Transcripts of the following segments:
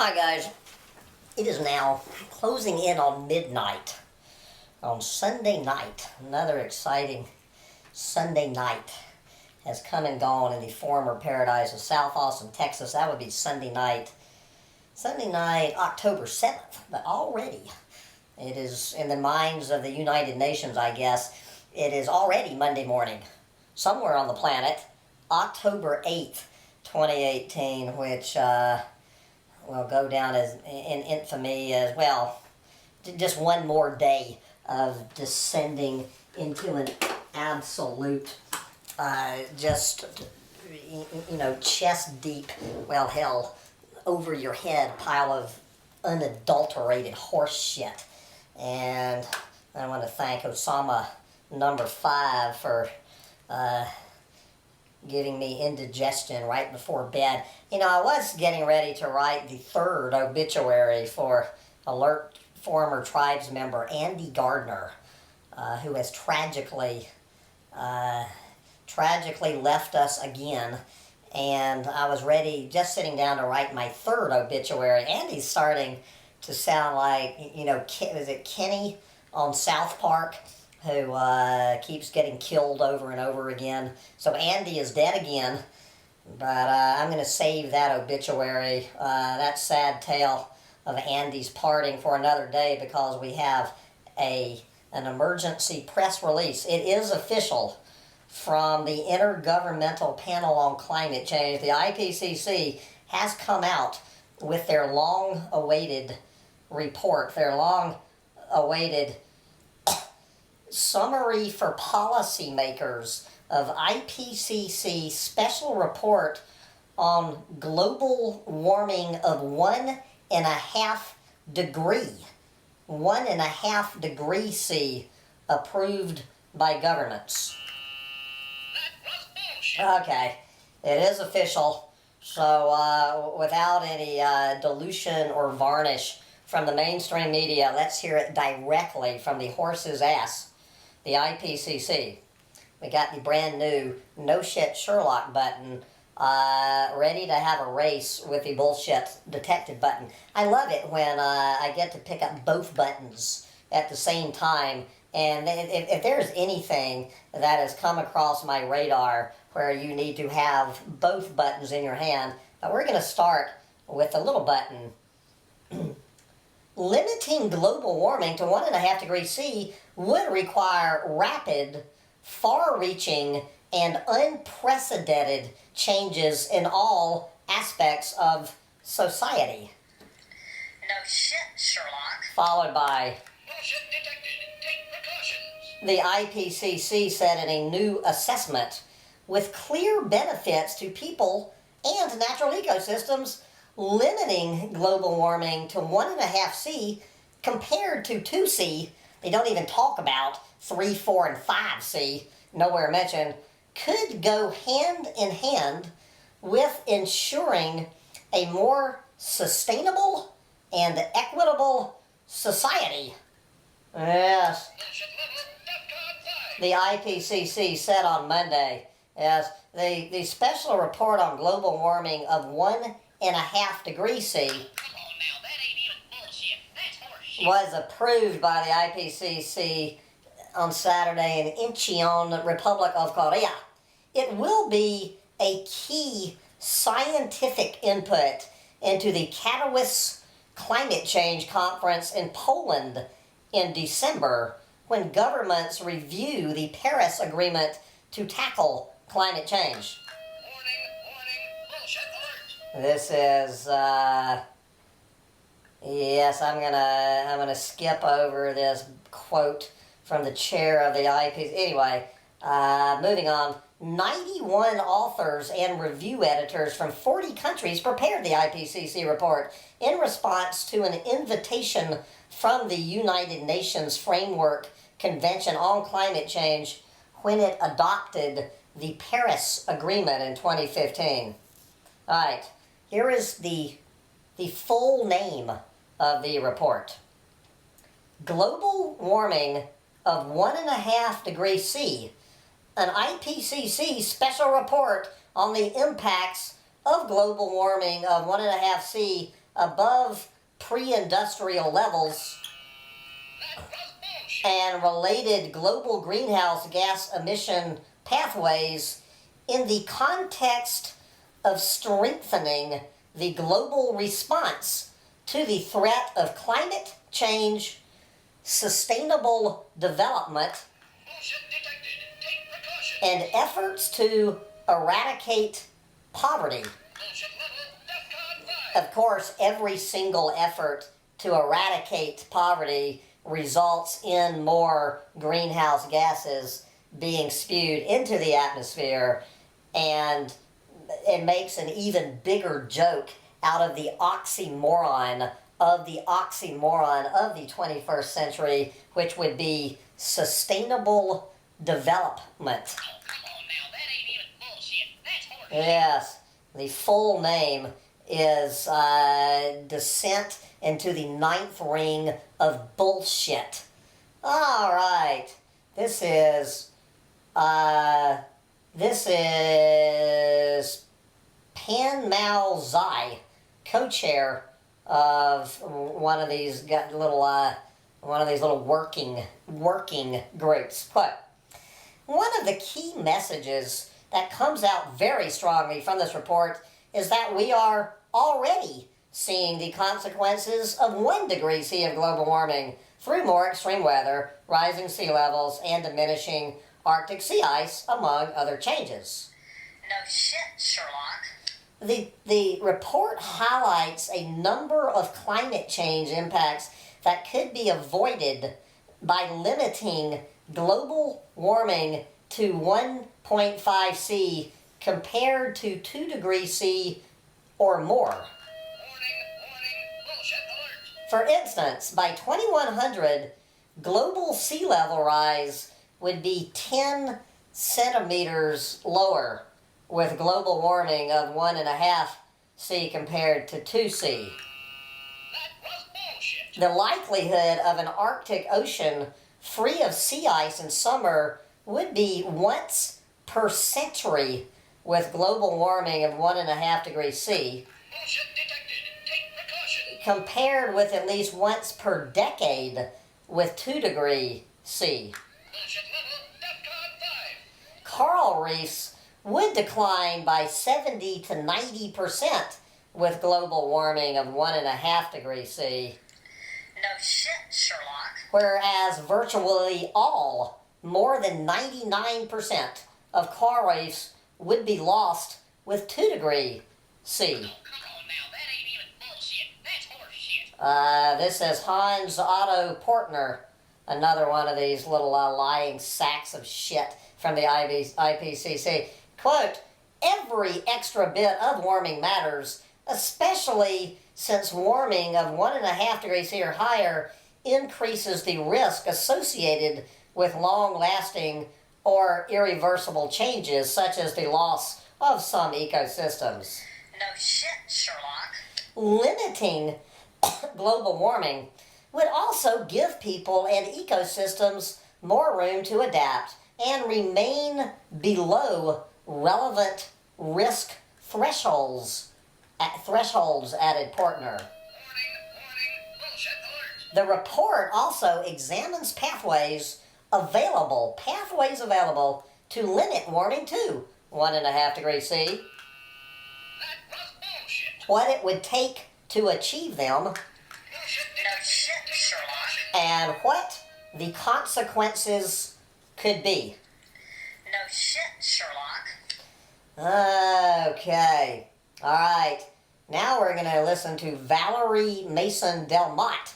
Hi guys, it is now closing in on midnight on Sunday night. Another exciting Sunday night has come and gone in the former paradise of South Austin, Texas. That would be Sunday night, October 7th, but already it is in the minds of the United Nations, I guess. It is already Monday morning somewhere on the planet, October 8th, 2018, which will go down as in infamy as well. Just one more day of descending into an absolute, chest deep, well, hell, over your head pile of unadulterated horse shit. And I want to thank Osama number 5 for giving me indigestion right before bed. You know, I was getting ready to write the 3rd obituary for alert former tribes member Andy Gardner, who has tragically left us again. And I was ready, just sitting down to write my 3rd obituary. Andy's starting to sound like, is it Kenny on South Park, who keeps getting killed over and over again. So Andy is dead again, but I'm going to save that obituary, that sad tale of Andy's parting, for another day, because we have an emergency press release. It is official from the Intergovernmental Panel on Climate Change. The IPCC has come out with their long-awaited report, their long-awaited summary for policymakers of IPCC special report on global warming of 1.5 degrees. 1.5 degrees C approved by governments. Okay, it is official. So without any dilution or varnish from the mainstream media, let's hear it directly from the horse's ass. The IPCC. We got the brand new no shit Sherlock button, ready to have a race with the bullshit detected button. I love it when I get to pick up both buttons at the same time. And if there's anything that has come across my radar where you need to have both buttons in your hand, we're going to start with the little button. Limiting global warming to 1.5 degrees C would require rapid, far-reaching, and unprecedented changes in all aspects of society. No shit, Sherlock. Followed by, Bullshit detected. the Take precautions. IPCC said in a new assessment, with clear benefits to people and natural ecosystems, limiting global warming to 1.5 C compared to 2 C, they don't even talk about 3, 4, and 5 C, nowhere mentioned, could go hand in hand with ensuring a more sustainable and equitable society. Yes. The IPCC said on Monday, yes, the special report on global warming of 1.5 degrees C was approved by the IPCC on Saturday in Incheon, Republic of Korea. It will be a key scientific input into the Katowice Climate Change Conference in Poland in December, when governments review the Paris Agreement to tackle climate change. Warning, bullshit alert. This is, yes, I'm gonna skip over this quote from the chair of the IPCC. Anyway, moving on. 91 authors and review editors from 40 countries prepared the IPCC report in response to an invitation from the United Nations Framework Convention on Climate Change when it adopted the Paris Agreement in 2015. All right, here is the full name of the report. Global warming of 1.5 degrees C, an IPCC special report on the impacts of global warming of 1.5 C above pre-industrial levels That was bullshit. and related global greenhouse gas emission pathways in the context of strengthening the global response to the threat of climate change, sustainable development, Bullshit detected. Take precautions. and efforts to eradicate poverty. Bullshit level DEFCON 5. Of course, every single effort to eradicate poverty results in more greenhouse gases being spewed into the atmosphere, and it makes an even bigger joke out of the oxymoron of the 21st century, which would be sustainable development. Oh, come on now. That ain't even bullshit. That's horseshit. Yes, the full name is Descent into the Ninth Ring of Bullshit. All right, this is Pan Mao Zai, co-chair of one of these little working groups. Quote, one of the key messages that comes out very strongly from this report is that we are already seeing the consequences of 1 degree C of global warming through more extreme weather, rising sea levels, and diminishing Arctic sea ice, among other changes. No shit, Sherlock. The report highlights a number of climate change impacts that could be avoided by limiting global warming to 1.5 C compared to 2 degrees C or more. Warning, bullshit alert. For instance, by 2100, global sea level rise would be 10 centimeters lower, with global warming of 1.5 C compared to 2 C. That was bullshit. The likelihood of an Arctic Ocean free of sea ice in summer would be once per century, with global warming of 1.5 degrees C, Bullshit detected. Take precautions. compared with at least once per decade with 2 degrees C. Bullshit level DEFCON 5. Coral reefs would decline by 70 to 90% with global warming of 1.5 degrees C, No shit, Sherlock. whereas virtually all, more than 99% of coral reefs would be lost with 2 degrees C. Oh, come on now. That ain't even bullshit. That's horseshit. This is Hans Otto Portner, another one of these little lying sacks of shit from the IPCC. Quote, every extra bit of warming matters, especially since warming of 1.5 degrees C or higher increases the risk associated with long-lasting or irreversible changes, such as the loss of some ecosystems. No shit, Sherlock. Limiting global warming would also give people and ecosystems more room to adapt and remain below relevant risk thresholds, added Portner. Warning, bullshit alert. The report also examines pathways available to limit warming to 1.5 degrees C, That was bullshit. what it would take to achieve them, Bullshit detected. No shit, Sherlock. and what the consequences could be. No shit, Sherlock. Okay. All right. Now we're going to listen to Valérie Mason-Delmotte,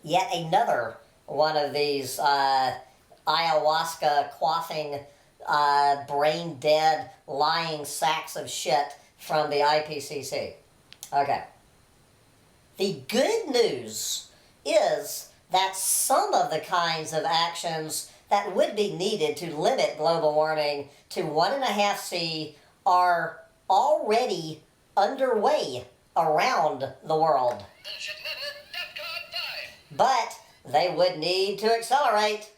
yet another one of these ayahuasca-quaffing, brain-dead, lying sacks of shit from the IPCC. Okay. The good news is that some of the kinds of actions that would be needed to limit global warming to 1.5 C are already underway around the world. Bullshit level DEFCON 5. But they would need to accelerate.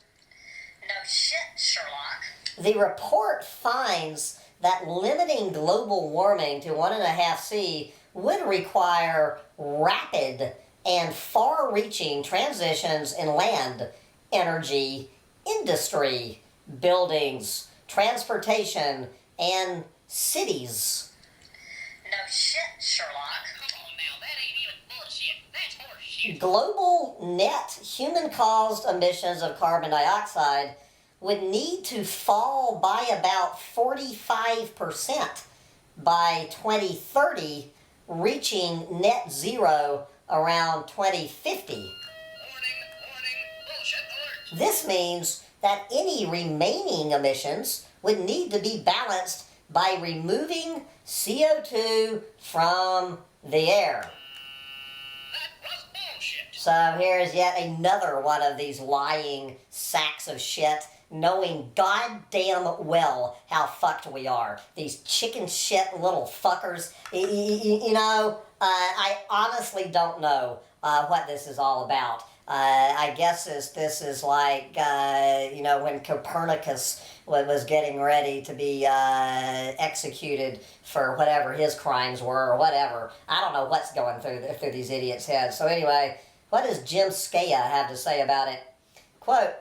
No shit, Sherlock. The report finds that limiting global warming to 1.5 C would require rapid and far-reaching transitions in land, energy, industry, buildings, transportation, and cities. No shit, Sherlock. Come on now, that ain't even bullshit. That's horseshit. Global net human-caused emissions of carbon dioxide would need to fall by about 45% by 2030, reaching net zero around 2050. Warning, bullshit alert. This means that any remaining emissions would need to be balanced by removing CO2 from the air. That was bullshit. So here's yet another one of these lying sacks of shit, knowing goddamn well how fucked we are. These chicken shit little fuckers. You know, I honestly don't know what this is all about. I guess this is like, you know, when Copernicus was getting ready to be executed for whatever his crimes were or whatever. I don't know what's going through these idiots' heads. So anyway, what does Jim Scaya have to say about it? Quote,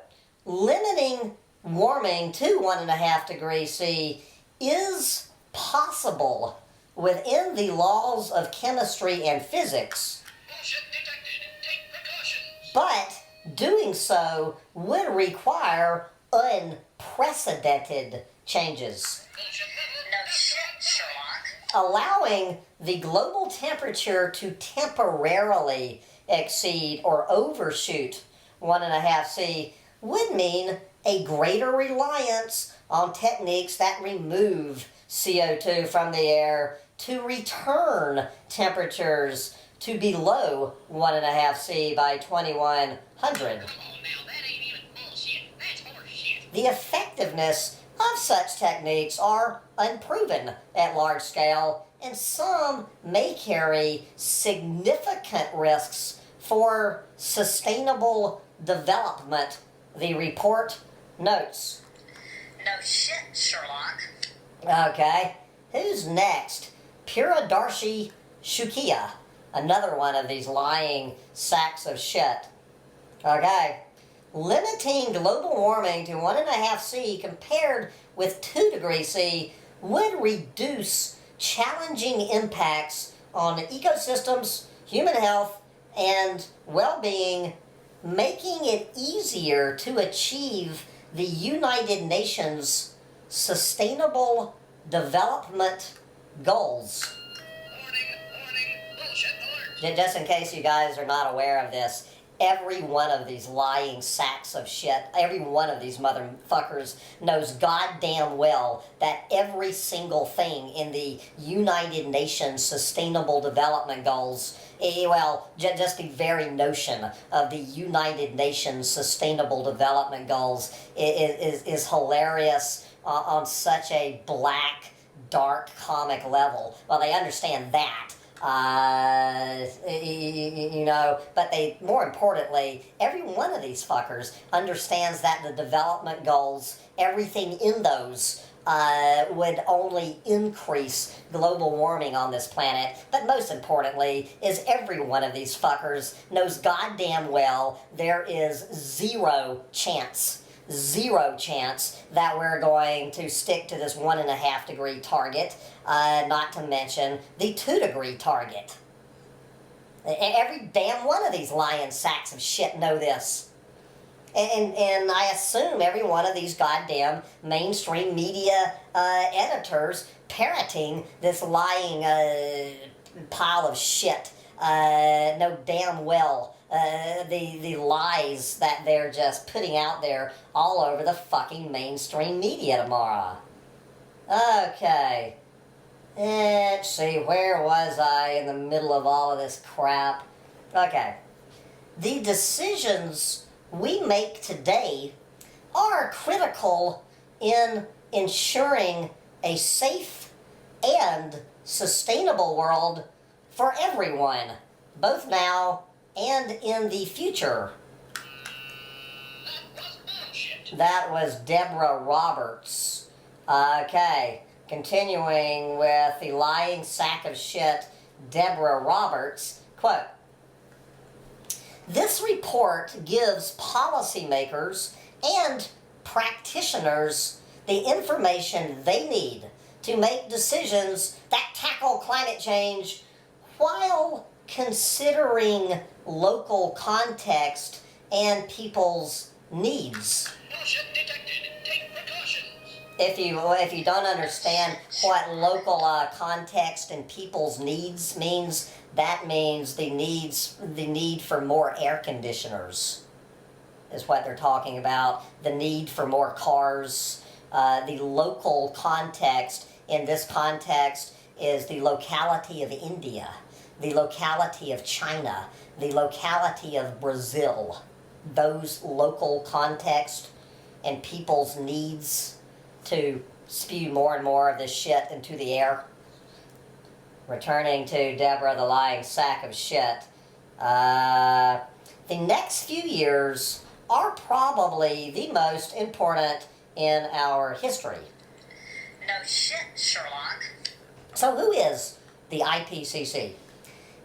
limiting warming to 1.5 degrees C is possible within the laws of chemistry and physics. Bullshit detected. Take precautions. But doing so would require unprecedented changes. Bullshit level. No shit, Sherlock. Allowing the global temperature to temporarily exceed or overshoot 1.5 C would mean a greater reliance on techniques that remove CO2 from the air to return temperatures to below 1.5 C by 2100. Come on now, that ain't even bullshit. That's horseshit. The effectiveness of such techniques are unproven at large scale, and some may carry significant risks for sustainable development, the report notes. No shit, Sherlock. Okay, who's next? Puradarshi Shukia, another one of these lying sacks of shit. Okay, limiting global warming to 1.5 C compared with 2 degrees C would reduce challenging impacts on ecosystems, human health, and well-being, making it easier to achieve the United Nations Sustainable Development Goals. Warning, bullshit alert. Just in case you guys are not aware of this, every one of these lying sacks of shit, every one of these motherfuckers knows goddamn well that every single thing in the United Nations Sustainable Development Goals, well, just the very notion of the United Nations Sustainable Development Goals is hilarious on such a black, dark comic level. Well, they understand that. You know, but they, more importantly, every one of these fuckers understands that the development goals, everything in those, would only increase global warming on this planet. But most importantly, is every one of these fuckers knows goddamn well there is zero chance that we're going to stick to this 1.5 degree target, not to mention the 2 degree target. Every damn one of these lying sacks of shit know this. And I assume every one of these goddamn mainstream media editors parroting this lying pile of shit know damn well the lies that they're just putting out there all over the fucking mainstream media tomorrow. Okay. Let's see, where was I in the middle of all of this crap? Okay. The decisions we make today are critical in ensuring a safe and sustainable world for everyone, both now and in the future. That was bullshit. That was Deborah Roberts. Okay, continuing with the lying sack of shit, Deborah Roberts, quote, "This report gives policymakers and practitioners the information they need to make decisions that tackle climate change while considering local context and people's needs." Bullshit detected. Take precautions. If you don't understand what local context and people's needs means, that means the need for more air conditioners is what they're talking about. The need for more cars. The local context in this context is the locality of India, the locality of China, the locality of Brazil. Those local context and people's needs to spew more and more of this shit into the air. Returning to Deborah the lying sack of shit. The next few years are probably the most important in our history. No shit, Sherlock. So who is the IPCC?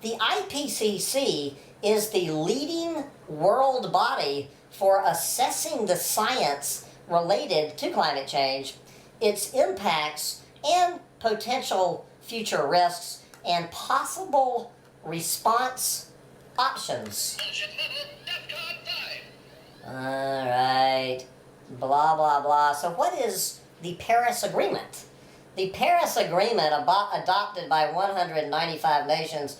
The IPCC is the leading world body for assessing the science related to climate change, its impacts and potential future risks, and possible response options. Bullshit level, DEFCON 5. Alright, blah blah blah. So what is the Paris Agreement? The Paris Agreement, adopted by 195 nations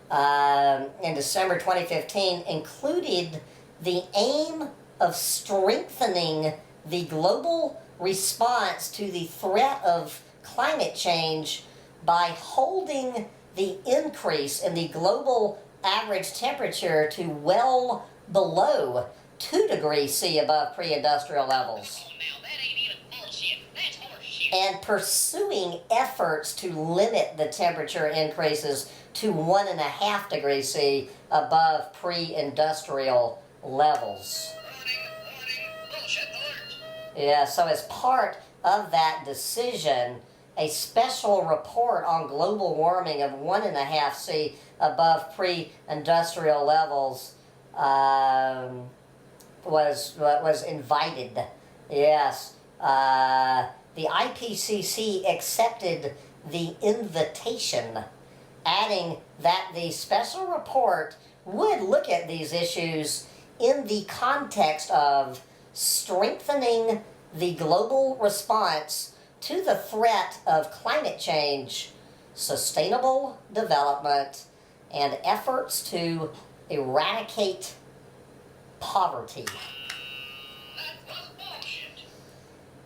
in December 2015, included the aim of strengthening the global response to the threat of climate change by holding the increase in the global average temperature to well below 2 degrees C above pre-industrial levels, Oh, now that ain't even bullshit. That's horseshit. and pursuing efforts to limit the temperature increases to 1.5 degrees C above pre-industrial levels. Warning, bullshit alert. Yeah, so as part of that decision, a special report on global warming of 1.5 C above pre-industrial levels was invited. Yes, the IPCC accepted the invitation, adding that the special report would look at these issues in the context of strengthening the global response to the threat of climate change, sustainable development, and efforts to eradicate poverty. That was bullshit.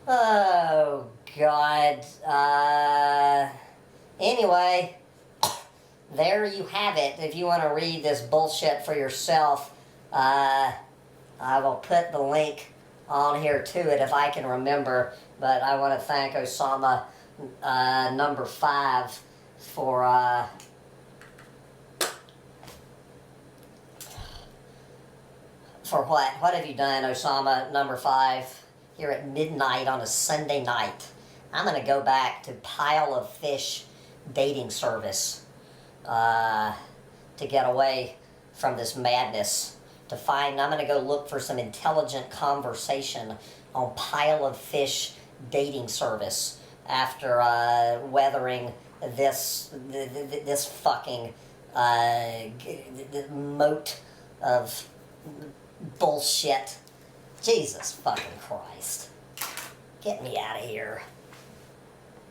Oh, God. Anyway, there you have it. If you want to read this bullshit for yourself, I will put the link on here to it if I can remember. But I want to thank Osama number 5 for what? What have you done, Osama number 5? Here at midnight on a Sunday night. I'm going to go back to Pile of Fish dating service to get away from this madness. I'm going to go look for some intelligent conversation on Pile of Fish dating service after weathering this fucking moat of bullshit. Jesus fucking Christ. Get me out of here.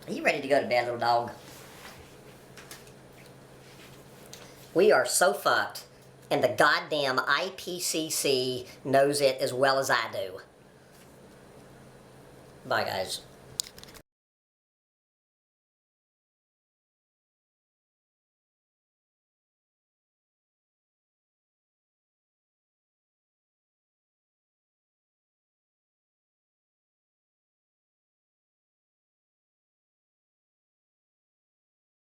Are you ready to go to bed, little dog? We are so fucked, and the goddamn IPCC knows it as well as I do. Bye, guys.